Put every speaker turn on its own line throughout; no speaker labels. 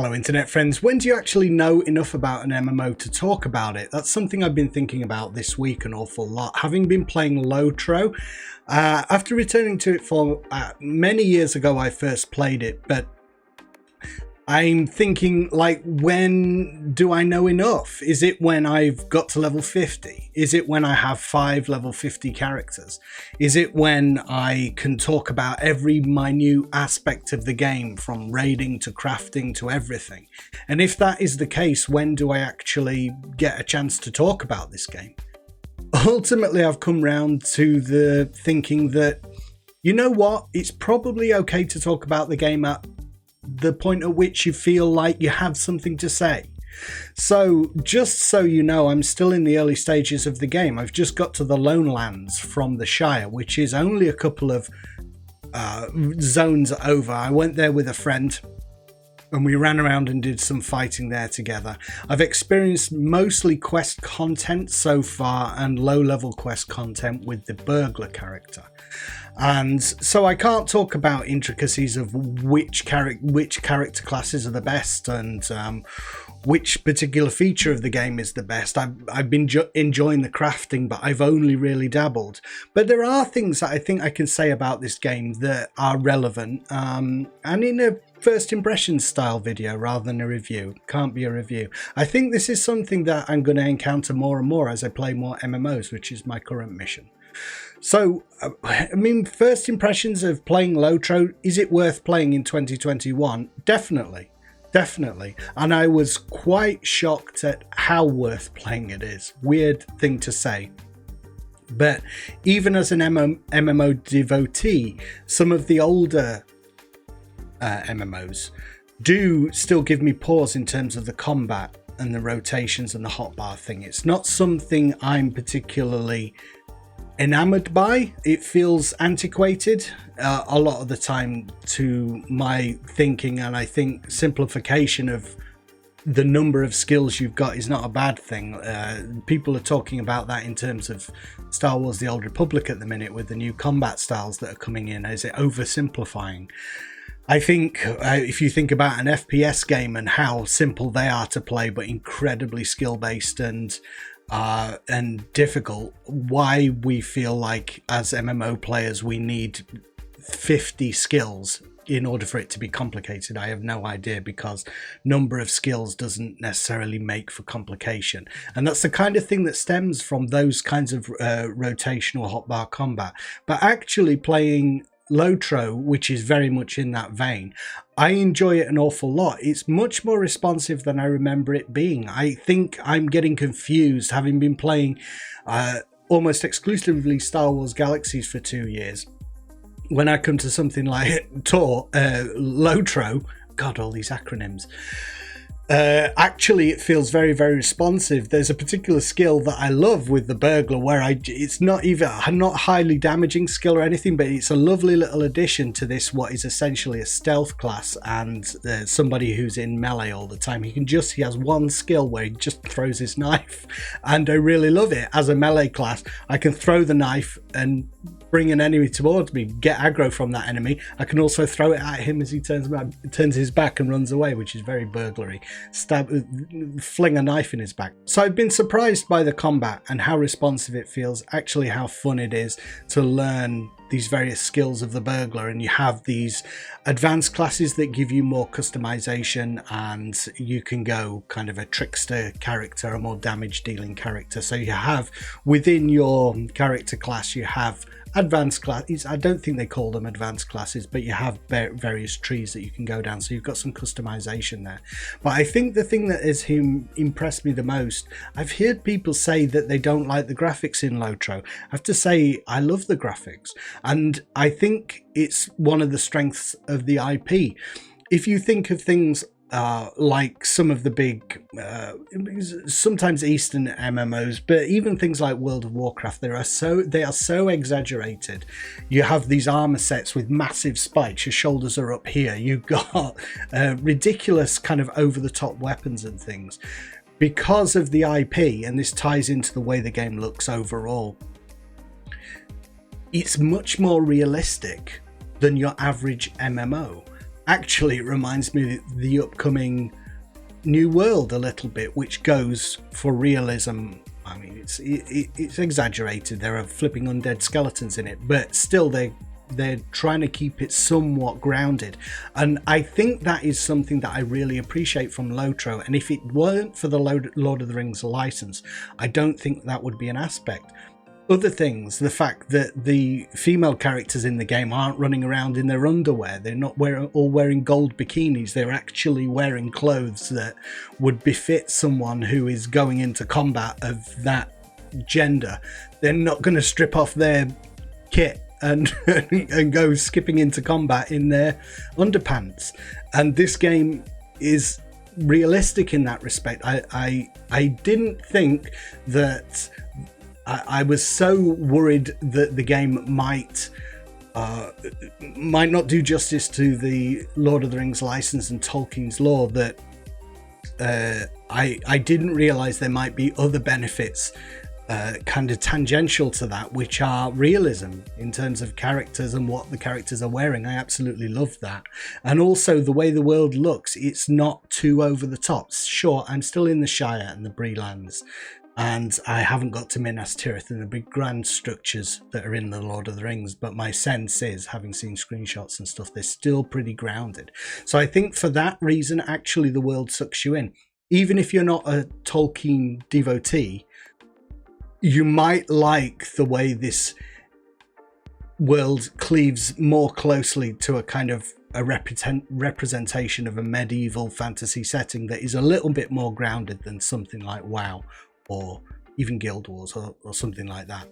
Hello internet friends, when do you actually know enough about an MMO to talk about it? That's something I've been thinking about this week an awful lot. Having been playing LOTRO, after returning to it for many years ago I first played it, but I'm thinking, like, when do I know enough? Is it when I've got to level 50? Is it when I have 5 level 50 characters? Is it when I can talk about every minute aspect of the game, from raiding to crafting to everything? And if that is the case, when do I actually get a chance to talk about this game? Ultimately, I've come round to the thinking that, you know what, it's probably okay to talk about the game at the point at which you feel like you have something to say. So just so you know, I'm still in the early stages of the game. I've just got to the Lone Lands from the Shire, which is only a couple of zones over. I went there with a friend and we ran around and did some fighting there together. I've experienced mostly quest content so far and low-level quest content with the burglar character. And so I can't talk about intricacies of which character classes are the best and which particular feature of the game is the best. I've been enjoying the crafting, but I've only really dabbled. But there are things that I think I can say about this game that are relevant, and in a first impressions style video rather than a review. Can't be a review. I think this is something that I'm going to encounter more and more as I play more MMOs, which is my current mission. So, I mean, first impressions of playing LOTRO, is it worth playing in 2021? Definitely. Definitely. And I was quite shocked at how worth playing it is. Weird thing to say. But even as an MMO devotee, some of the older MMOs do still give me pause in terms of the combat and the rotations and the hotbar thing. It's not something I'm particularly enamored by. It feels antiquated a lot of the time to my thinking, and I think simplification of the number of skills you've got is not a bad thing. People are talking about that in terms of Star Wars: The Old Republic at the minute with the new combat styles that are coming in. Is it oversimplifying? I think if you think about an FPS game and how simple they are to play but incredibly skill-based and difficult, why we feel like as MMO players we need 50 skills in order for it to be complicated, I have no idea, because number of skills doesn't necessarily make for complication. And that's the kind of thing that stems from those kinds of rotational hotbar combat. But actually playing LOTRO, which is very much in that vein, I enjoy it an awful lot. It's much more responsive than I remember it being. I think I'm getting confused, having been playing almost exclusively Star Wars Galaxies for 2 years. When I come to something like LOTRO, God, all these acronyms. Actually, it feels very, very responsive. There's a particular skill that I love with the burglar where it's not highly damaging skill or anything, but it's a lovely little addition to this, what is essentially a stealth class and somebody who's in melee all the time. He has one skill where he just throws his knife, and I really love it. As a melee class, I can throw the knife and bring an enemy towards me, get aggro from that enemy. I can also throw it at him as he turns his back and runs away, which is very burglary. Fling a knife in his back. So I've been surprised by the combat and how responsive it feels, actually how fun it is to learn these various skills of the burglar, and you have these advanced classes that give you more customization, and you can go kind of a trickster character, a more damage dealing character. So you have within your character class, you have advanced classes. I don't think they call them advanced classes, but you have various trees that you can go down, so you've got some customization there. But I think the thing that has impressed me the most, I've heard people say that they don't like the graphics in LOTRO. I have to say I love the graphics, and I think it's one of the strengths of the IP. If you think of things like some of the big, sometimes Eastern MMOs, but even things like World of Warcraft, they are so exaggerated. You have these armor sets with massive spikes. Your shoulders are up here. You've got ridiculous kind of over-the-top weapons and things. Because of the IP, and this ties into the way the game looks overall, it's much more realistic than your average MMO. Actually, it reminds me of the upcoming New World a little bit, which goes for realism. I mean, it's exaggerated. There are flipping undead skeletons in it, but still they're trying to keep it somewhat grounded. And I think that is something that I really appreciate from LOTRO. And if it weren't for the Lord of the Rings license, I don't think that would be an aspect. Other things, the fact that the female characters in the game aren't running around in their underwear. They're not all wearing gold bikinis. They're actually wearing clothes that would befit someone who is going into combat of that gender. They're not going to strip off their kit and go skipping into combat in their underpants. And this game is realistic in that respect. I didn't think that... I was so worried that the game might not do justice to the Lord of the Rings license and Tolkien's lore that I didn't realize there might be other benefits kind of tangential to that, which are realism in terms of characters and what the characters are wearing. I absolutely love that. And also the way the world looks, it's not too over the top. Sure, I'm still in the Shire and the Bree Lands, and I haven't got to Minas Tirith and the big grand structures that are in the Lord of the Rings, but my sense is, having seen screenshots and stuff, they're still pretty grounded. So I think for that reason, actually the world sucks you in. Even if you're not a Tolkien devotee, you might like the way this world cleaves more closely to a kind of a representation of a medieval fantasy setting that is a little bit more grounded than something like WoW or even Guild Wars or something like that.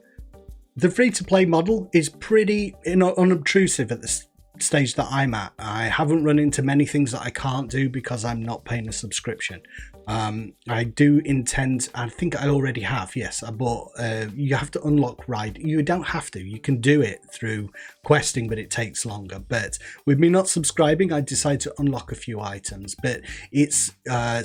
The free-to-play model is pretty unobtrusive at the stage that I'm at. I haven't run into many things that I can't do because I'm not paying a subscription. I do intend, I think I already have, yes, I bought, you have to unlock ride. You don't have to, you can do it through questing, but it takes longer. But with me not subscribing, I decided to unlock a few items, but it's,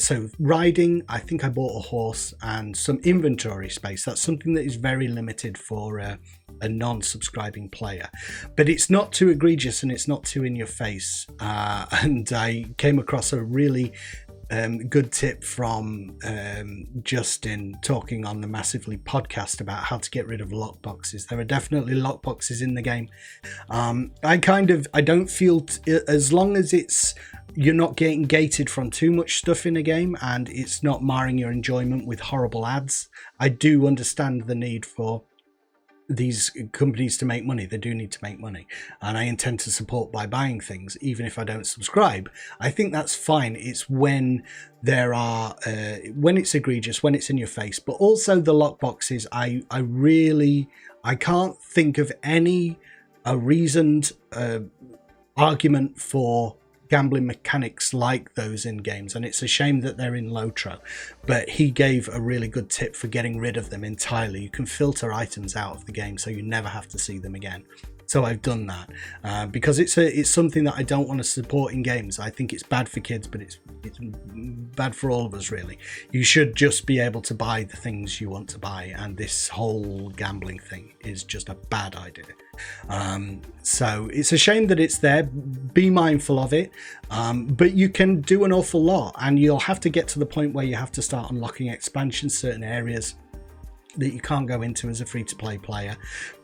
so riding, I think I bought a horse and some inventory space. That's something that is very limited for a non-subscribing player, but it's not too egregious and it's not too in your face. And I came across a really good tip from Justin talking on the Massively podcast about how to get rid of lockboxes. There are definitely lockboxes in the game. I don't feel as long as you're not getting gated from too much stuff in a game and it's not marring your enjoyment with horrible ads. I do understand the need for these companies to make money. They do need to make money, and I intend to support by buying things even if I don't subscribe. I think that's fine. It's when there are when it's egregious, when it's in your face. But also the lockboxes, I can't think of any reasoned argument for gambling mechanics like those in games, and it's a shame that they're in LOTRO, but he gave a really good tip for getting rid of them entirely. You can filter items out of the game so you never have to see them again. So I've done that because it's something that I don't want to support in games. I think it's bad for kids, but it's bad for all of us, really. You should just be able to buy the things you want to buy, and this whole gambling thing is just a bad idea. So it's a shame that it's there. Be mindful of it, but you can do an awful lot, and you'll have to get to the point where you have to start unlocking expansions, certain areas that you can't go into as a free-to-play player.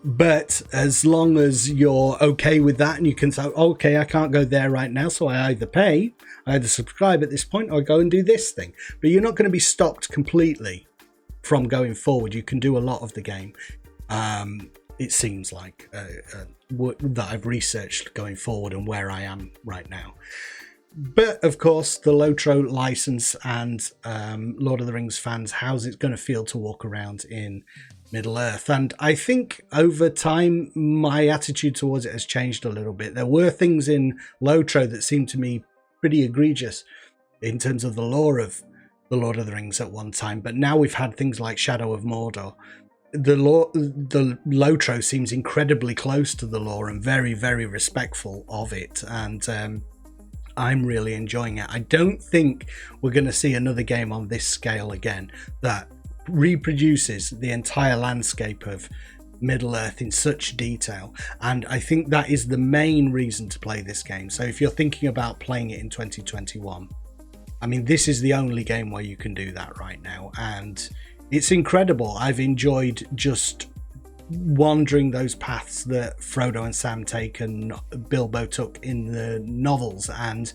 But as long as you're okay with that and you can say, okay, I can't go there right now, so I either subscribe at this point or I go and do this thing. But you're not going to be stopped completely from going forward. You can do a lot of the game. It seems like that I've researched going forward and where I am right now. But of course, the LOTRO license and Lord of the Rings fans, how's it going to feel to walk around in Middle-earth? And I think over time, my attitude towards it has changed a little bit. There were things in LOTRO that seemed to me pretty egregious in terms of the lore of the Lord of the Rings at one time. But now we've had things like Shadow of Mordor. The LOTRO seems incredibly close to the lore and very, very respectful of it. And I'm really enjoying it. I don't think we're going to see another game on this scale again that reproduces the entire landscape of Middle-earth in such detail, and I think that is the main reason to play this game. So if you're thinking about playing it in 2021, I mean, this is the only game where you can do that right now, and it's incredible. I've enjoyed just wandering those paths that Frodo and Sam take and Bilbo took in the novels, and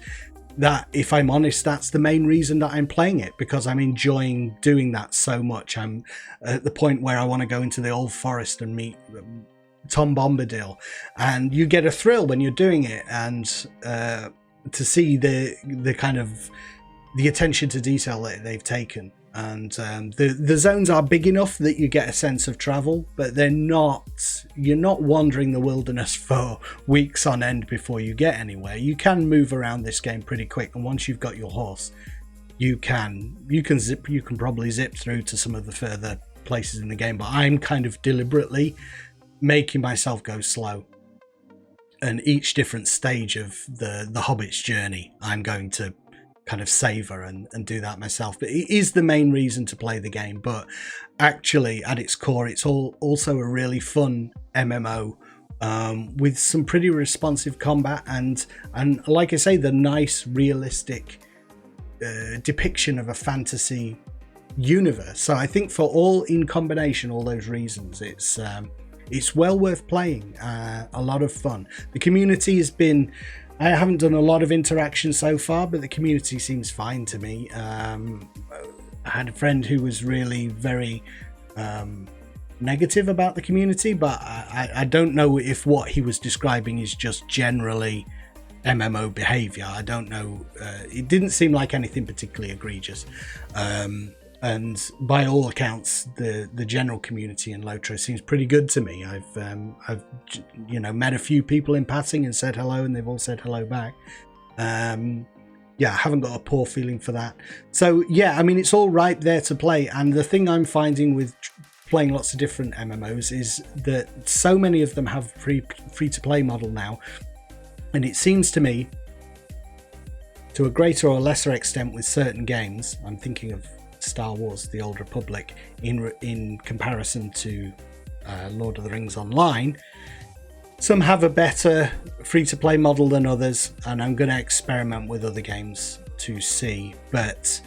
that, if I'm honest, that's the main reason that I'm playing it, because I'm enjoying doing that so much. I'm at the point where I want to go into the Old Forest and meet Tom Bombadil, and you get a thrill when you're doing it, and to see the kind of the attention to detail that they've taken. And the zones are big enough that you get a sense of travel, but you're not wandering the wilderness for weeks on end before you get anywhere. You can move around this game pretty quick, and once you've got your horse, you can probably zip through to some of the further places in the game. But I'm kind of deliberately making myself go slow, and each different stage of the Hobbit's journey I'm going to kind of savor and do that myself. But it is the main reason to play the game. But actually, at its core, it's also a really fun MMO with some pretty responsive combat, and like I say, the nice realistic depiction of a fantasy universe. So I think for all those reasons, it's well worth playing. A lot of fun. The community has been, I haven't done a lot of interaction so far, but the community seems fine to me. I had a friend who was really very negative about the community, but I don't know if what he was describing is just generally MMO behavior. I don't know. It didn't seem like anything particularly egregious. And by all accounts, the general community in LOTRO seems pretty good to me. I've met a few people in passing and said hello, and they've all said hello back. Yeah, I haven't got a poor feeling for that. So yeah, I mean, it's all right there to play. And the thing I'm finding with playing lots of different MMOs is that so many of them have free to play model now, and it seems to me, to a greater or lesser extent with certain games, I'm thinking of Star Wars: The Old Republic in comparison to Lord of the Rings Online, some have a better free-to-play model than others, and I'm going to experiment with other games to see. But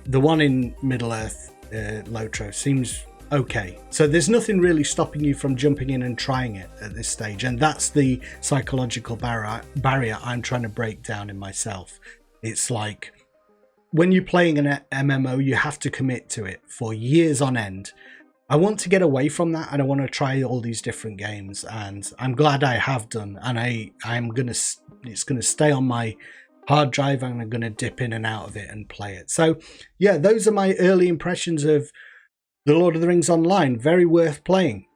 the one in Middle-earth, LOTRO, seems okay. So there's nothing really stopping you from jumping in and trying it at this stage, and that's the psychological barrier I'm trying to break down in myself. It's like, when you're playing an MMO, you have to commit to it for years on end. I want to get away from that, and I want to try all these different games, and I'm glad I have done. And it's gonna stay on my hard drive, and I'm gonna dip in and out of it and play it. So yeah, those are my early impressions of the Lord of the Rings Online. Very worth playing.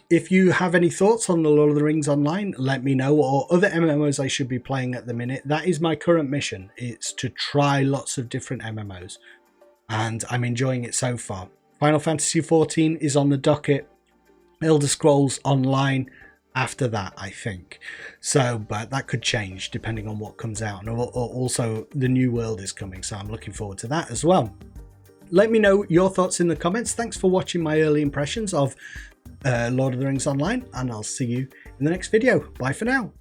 If you have any thoughts on the Lord of the Rings Online, let me know, or other MMOs I should be playing at the minute. That is my current mission. It's to try lots of different MMOs, and I'm enjoying it so far. Final Fantasy XIV is on the docket. Elder Scrolls Online after that, I think. So, but that could change depending on what comes out. And also, the New World is coming, so I'm looking forward to that as well. Let me know your thoughts in the comments. Thanks for watching my early impressions of Lord of the Rings Online, and I'll see you in the next video. Bye for now.